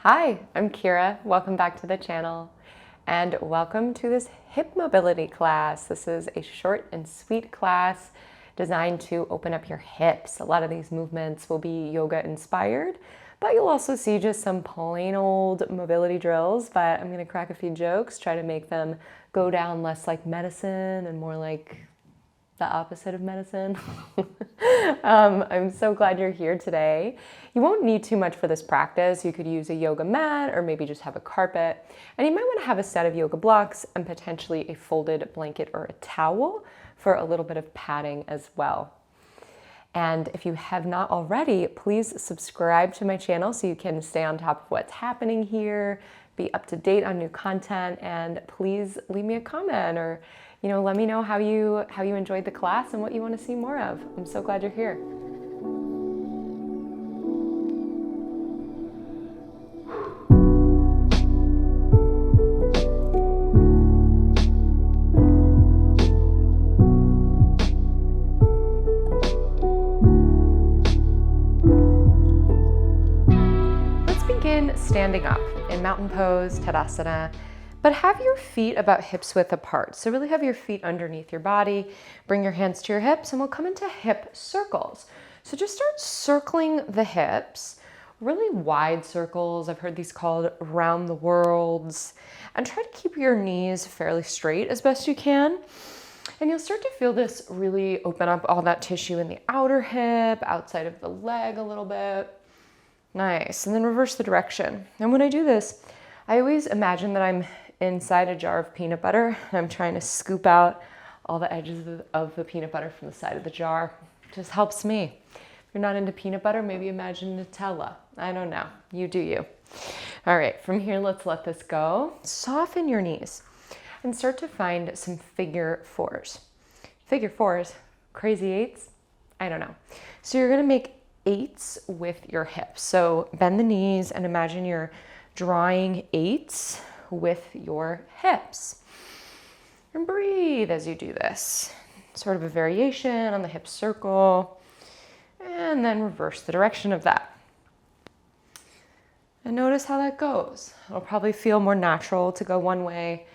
Hi, I'm Kira. Welcome back to the channel and welcome to this hip mobility class. This is a short and sweet class designed to open up your hips. A lot of these movements will be yoga inspired, but you'll also see just some plain old mobility drills, but I'm gonna crack a few jokes, try to make them go down less like medicine and more like the opposite of medicine. I'm so glad you're here today. You won't need too much for this practice. You could use a yoga mat or maybe just have a carpet. And you might want to have a set of yoga blocks and potentially a folded blanket or a towel for a little bit of padding as well. And if you have not already, please subscribe to my channel so you can stay on top of what's happening here, be up to date on new content, and please leave me a comment or let me know how you enjoyed the class and what you want to see more of. I'm so glad you're here. Let's begin standing up in mountain pose, Tadasana. But have your feet about hips width apart. So really have your feet underneath your body. Bring your hands to your hips and we'll come into hip circles. So just start circling the hips, really wide circles. I've heard these called round the worlds. And try to keep your knees fairly straight as best you can. And you'll start to feel this really open up all that tissue in the outer hip, outside of the leg a little bit. Nice. And then reverse the direction. And when I do this, I always imagine that I'm inside a jar of peanut butter and I'm trying to scoop out all the edges of the peanut butter from the side of the jar. It just helps me. If you're not into peanut butter, maybe imagine Nutella. I don't know. You do you. All right, from here, let's let this go. Soften your knees and start to find some figure fours. Figure fours, crazy eights? I don't know. So you're gonna make eights with your hips. So bend the knees and imagine you're drawing eights with your hips. And breathe as you do this. Sort of a variation on the hip circle. And then reverse the direction of that. And notice how that goes. It'll probably feel more natural to go one way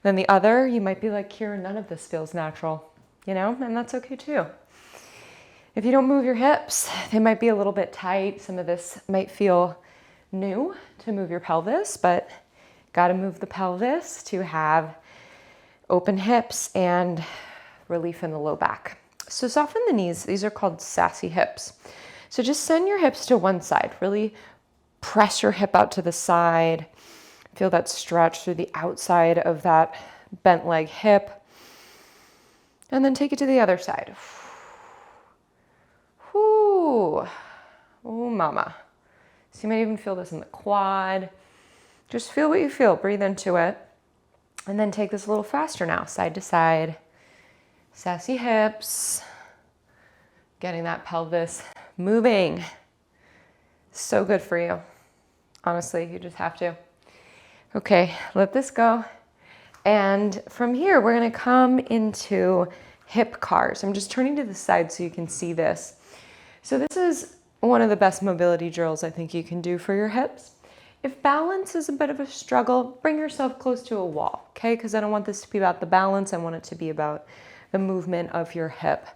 than the other. You might be like, Kira, none of this feels natural, and that's okay too. If you don't move your hips, they might be a little bit tight. Some of this might feel new to move your pelvis, but got to move the pelvis to have open hips and relief in the low back. So soften the knees. These are called sassy hips. So just send your hips to one side. Really press your hip out to the side. Feel that stretch through the outside of that bent leg hip. And then take it to the other side. Whoo. Oh, mama. So you might even feel this in the quad. Just feel what you feel, breathe into it. And then take this a little faster now, side to side. Sassy hips. Getting that pelvis moving. So good for you. Honestly, you just have to. Okay, let this go. And from here, we're gonna come into hip cars. I'm just turning to the side so you can see this. So this is one of the best mobility drills I think you can do for your hips. If balance is a bit of a struggle, bring yourself close to a wall, okay? Because I don't want this to be about the balance. I want it to be about the movement of your hip.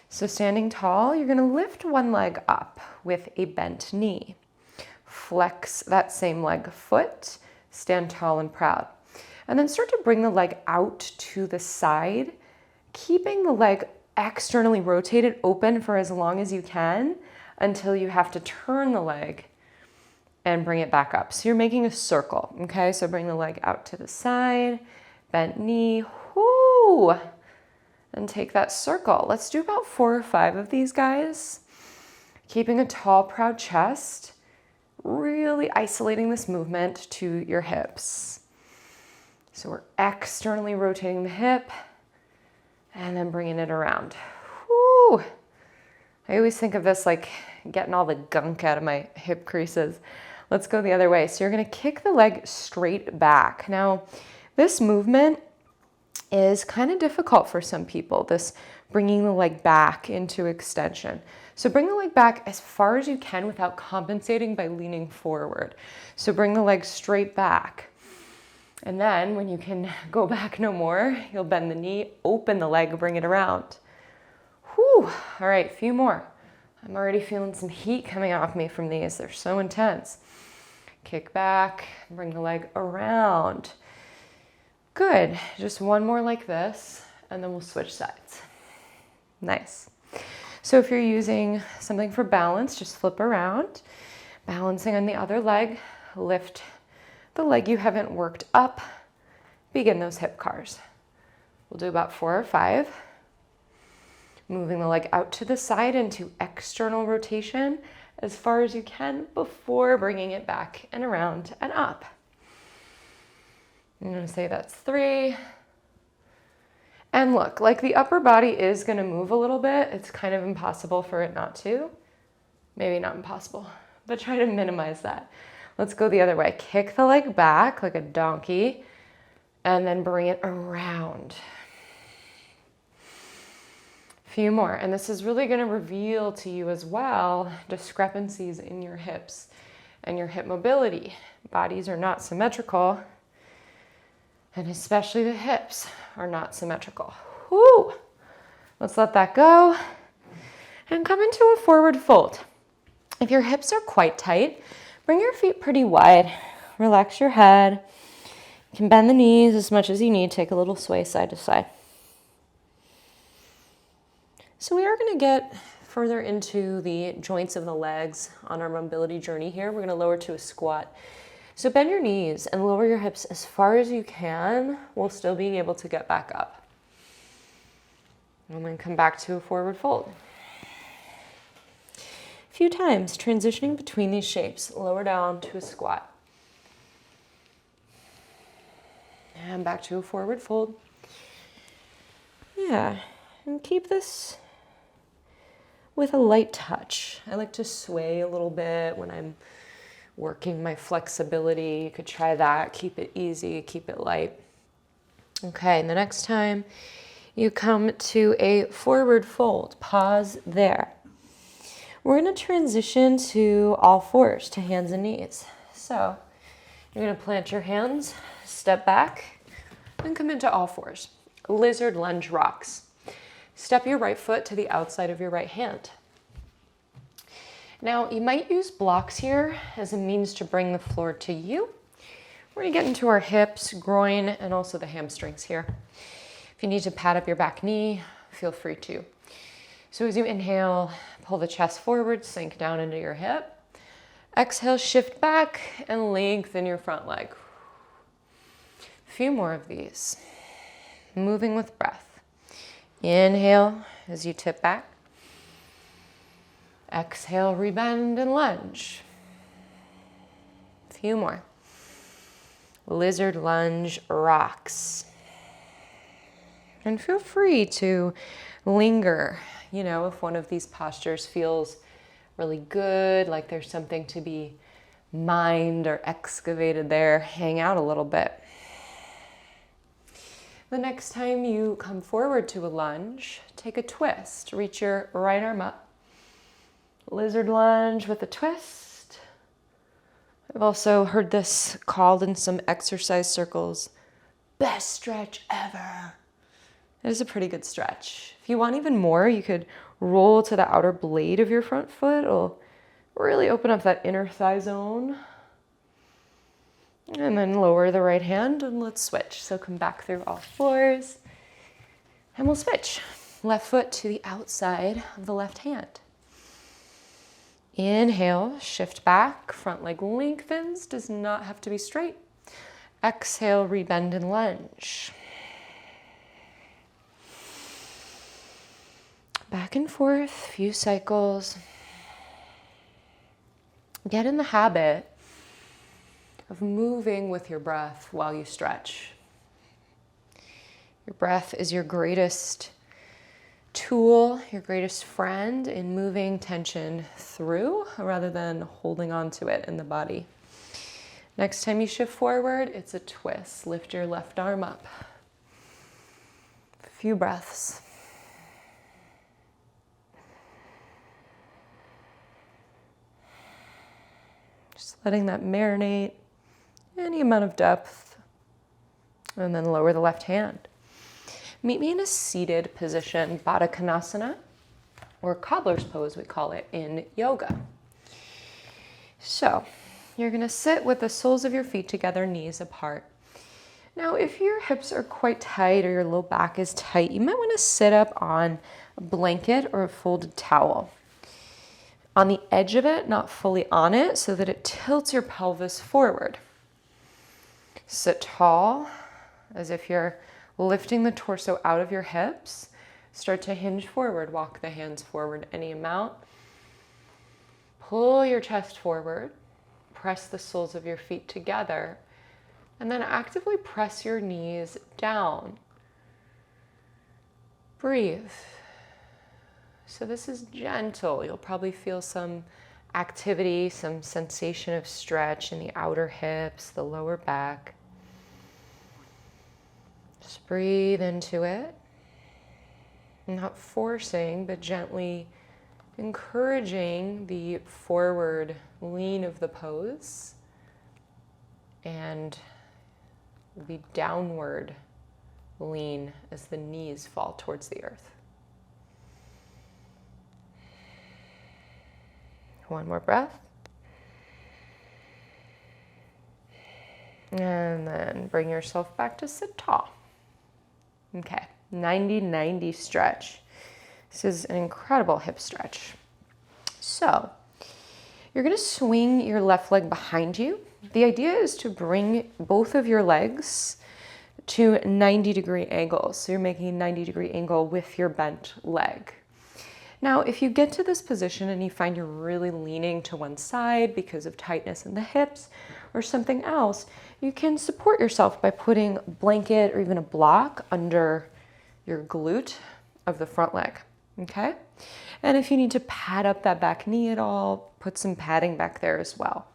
So standing tall, you're gonna lift one leg up with a bent knee. Flex that same leg foot, stand tall and proud. And then start to bring the leg out to the side, keeping the leg externally rotated open for as long as you can until you have to turn the leg and bring it back up. So you're making a circle, okay? So bring the leg out to the side, bent knee, whoo, and take that circle. Let's do about 4 or 5 of these guys. Keeping a tall, proud chest, really isolating this movement to your hips. So we're externally rotating the hip and then bringing it around. Whoo. I always think of this like getting all the gunk out of my hip creases. Let's go the other way. So you're gonna kick the leg straight back. Now, this movement is kind of difficult for some people, this bringing the leg back into extension. So bring the leg back as far as you can without compensating by leaning forward. So bring the leg straight back. And then when you can go back no more, you'll bend the knee, open the leg, bring it around. Whew. All right, a few more. I'm already feeling some heat coming off me from these. They're so intense. Kick back, bring the leg around. Good. Just one more like this, and then we'll switch sides. Nice. So if you're using something for balance, just flip around, balancing on the other leg, lift the leg you haven't worked up, begin those hip cars. We'll do about 4 or 5. Moving the leg out to the side into external rotation as far as you can before bringing it back and around and up. I'm going to say that's 3. And look, like the upper body is going to move a little bit. It's kind of impossible for it not to. Maybe not impossible, but try to minimize that. Let's go the other way. Kick the leg back like a donkey and then bring it around. Few more, and this is really going to reveal to you as well discrepancies in your hips and your hip mobility. Bodies are not symmetrical, and especially the hips are not symmetrical. Whoo! Let's let that go and come into a forward fold. If your hips are quite tight, bring your feet pretty wide. Relax your head. You can bend the knees as much as you need. Take a little sway side to side. So we are going to get further into the joints of the legs on our mobility journey here. We're going to lower to a squat. So bend your knees and lower your hips as far as you can while still being able to get back up. And then come back to a forward fold. A few times, transitioning between these shapes, lower down to a squat. And back to a forward fold. Yeah, and keep this with a light touch. I like to sway a little bit when I'm working my flexibility. You could try that. Keep it easy, keep it light. Okay, and the next time you come to a forward fold, pause there. We're going to transition to all fours, to hands and knees. So you're going to plant your hands, step back, and come into all fours. Lizard lunge rocks. Step your right foot to the outside of your right hand. Now, you might use blocks here as a means to bring the floor to you. We're going to get into our hips, groin, and also the hamstrings here. If you need to pad up your back knee, feel free to. So as you inhale, pull the chest forward, sink down into your hip. Exhale, shift back, and lengthen your front leg. A few more of these. Moving with breath. Inhale as you tip back. Exhale, rebend and lunge. A few more. Lizard lunge rocks. And feel free to linger, if one of these postures feels really good, like there's something to be mined or excavated there, hang out a little bit. The next time you come forward to a lunge, take a twist. Reach your right arm up. Lizard lunge with a twist. I've also heard this called in some exercise circles, best stretch ever. It is a pretty good stretch. If you want even more, you could roll to the outer blade of your front foot. It'll really open up that inner thigh zone. And then lower the right hand and let's switch. So come back through all fours and we'll switch. Left foot to the outside of the left hand. Inhale, shift back, front leg lengthens, does not have to be straight. Exhale, rebend and lunge. Back and forth, few cycles. Get in the habit of moving with your breath while you stretch. Your breath is your greatest tool, your greatest friend in moving tension through rather than holding on to it in the body. Next time you shift forward, it's a twist. Lift your left arm up. A few breaths. letting that marinate, any amount of depth, and then lower the left hand. Meet me in a seated position, Baddha Konasana, or cobbler's pose, we call it in yoga. So you're gonna sit with the soles of your feet together, knees apart. Now, if your hips are quite tight or your low back is tight, you might wanna sit up on a blanket or a folded towel. On the edge of it, not fully on it, so that it tilts your pelvis forward. Sit tall, as if you're lifting the torso out of your hips. Start to hinge forward, walk the hands forward any amount. Pull your chest forward, press the soles of your feet together, and then actively press your knees down. Breathe. So this is gentle. You'll probably feel some activity, some sensation of stretch in the outer hips, the lower back. Just breathe into it. Not forcing, but gently encouraging the forward lean of the pose and the downward lean as the knees fall towards the earth. One more breath. And then bring yourself back to sit tall. Okay, 90-90 stretch. This is an incredible hip stretch. So you're gonna swing your left leg behind you. The idea is to bring both of your legs to 90-degree angles. So you're making a 90-degree angle with your bent leg. Now, if you get to this position and you find you're really leaning to one side because of tightness in the hips or something else, you can support yourself by putting a blanket or even a block under your glute of the front leg, okay? And if you need to pad up that back knee at all, put some padding back there as well.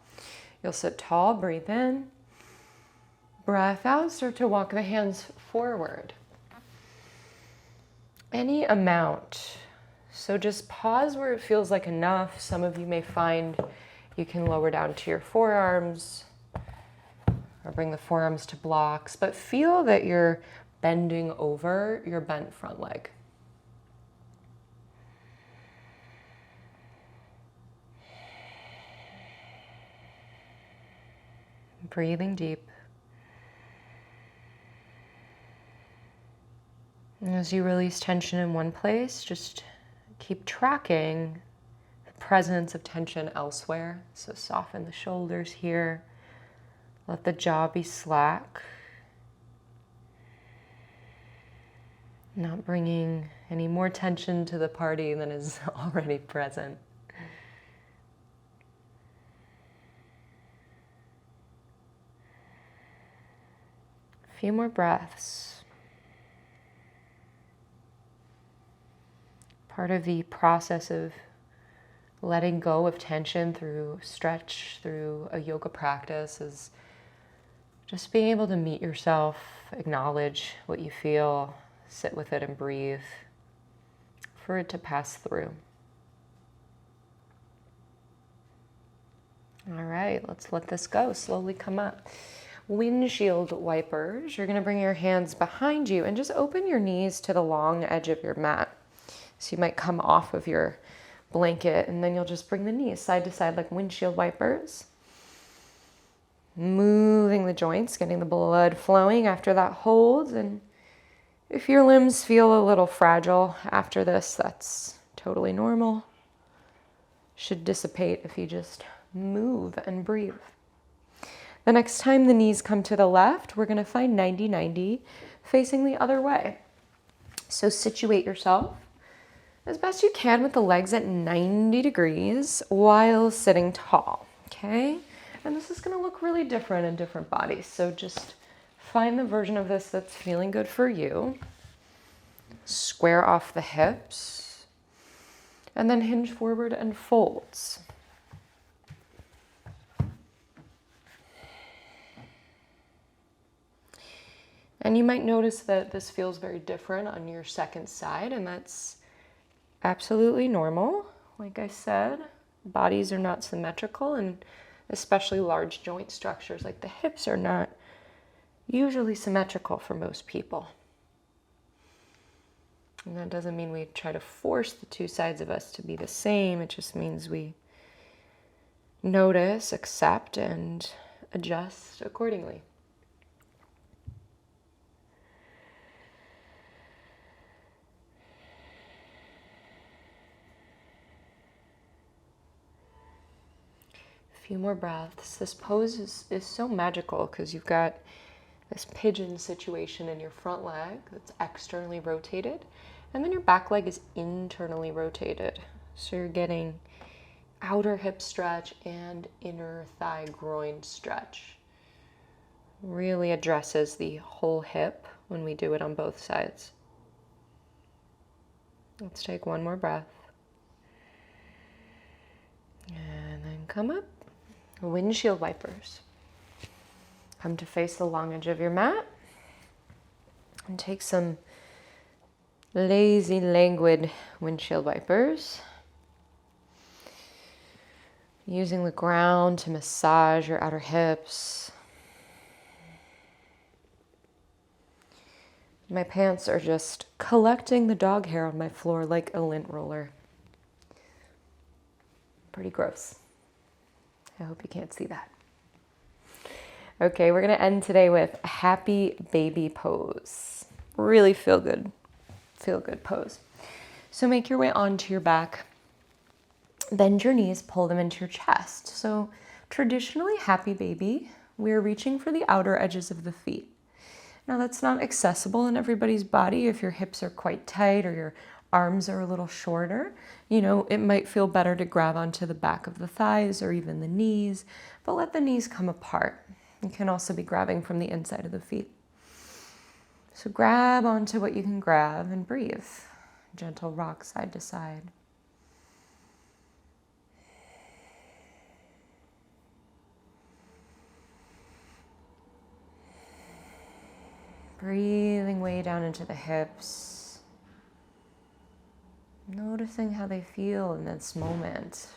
You'll sit tall, breathe in, breath out, start to walk the hands forward. Any amount. So just pause where it feels like enough. Some of you may find you can lower down to your forearms or bring the forearms to blocks, but feel that you're bending over your bent front leg. Breathing deep. And as you release tension in one place, just keep tracking the presence of tension elsewhere. So soften the shoulders here. Let the jaw be slack. Not bringing any more tension to the party than is already present. A few more breaths. Part of the process of letting go of tension through stretch, through a yoga practice, is just being able to meet yourself, acknowledge what you feel, sit with it and breathe for it to pass through. All right, let's let this go. Slowly come up. Windshield wipers. You're going to bring your hands behind you and just open your knees to the long edge of your mat. So you might come off of your blanket and then you'll just bring the knees side to side like windshield wipers. Moving the joints, getting the blood flowing after that hold. And if your limbs feel a little fragile after this, that's totally normal. Should dissipate if you just move and breathe. The next time the knees come to the left, we're going to find 90-90 facing the other way. So situate yourself as best you can with the legs at 90 degrees while sitting tall, okay? And this is going to look really different in different bodies. So just find the version of this that's feeling good for you. Square off the hips and then hinge forward and folds. And you might notice that this feels very different on your second side, and that's absolutely normal. Like I said, bodies are not symmetrical, and especially large joint structures like the hips are not usually symmetrical for most people. And that doesn't mean we try to force the two sides of us to be the same. It just means we notice, accept, and adjust accordingly. A few more breaths. This pose is so magical because you've got this pigeon situation in your front leg that's externally rotated, and then your back leg is internally rotated. So you're getting outer hip stretch and inner thigh groin stretch. Really addresses the whole hip when we do it on both sides. Let's take one more breath. And then come up. Windshield wipers. Come to face the long edge of your mat and take some lazy, languid windshield wipers. Using the ground to massage your outer hips. My pants are just collecting the dog hair on my floor like a lint roller. Pretty gross. I hope you can't see that. Okay, we're going to end today with a happy baby pose. Really feel good pose. So make your way onto your back. Bend your knees, pull them into your chest. So traditionally, happy baby, we're reaching for the outer edges of the feet. Now that's not accessible in everybody's body. If your hips are quite tight or your arms are a little shorter, it might feel better to grab onto the back of the thighs or even the knees, but let the knees come apart. You can also be grabbing from the inside of the feet. So grab onto what you can grab and breathe. Gentle rock side to side. Breathing way down into the hips. Noticing how they feel in this moment.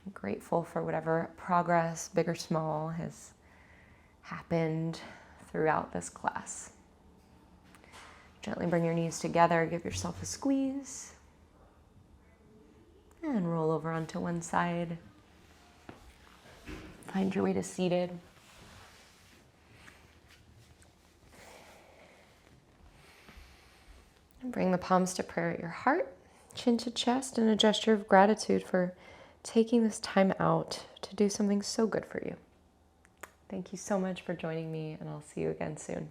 I'm grateful for whatever progress, big or small, has happened throughout this class. Gently bring your knees together, give yourself a squeeze, and roll over onto one side. Find your way to seated. Bring the palms to prayer at your heart, chin to chest, and a gesture of gratitude for taking this time out to do something so good for you. Thank you so much for joining me, and I'll see you again soon.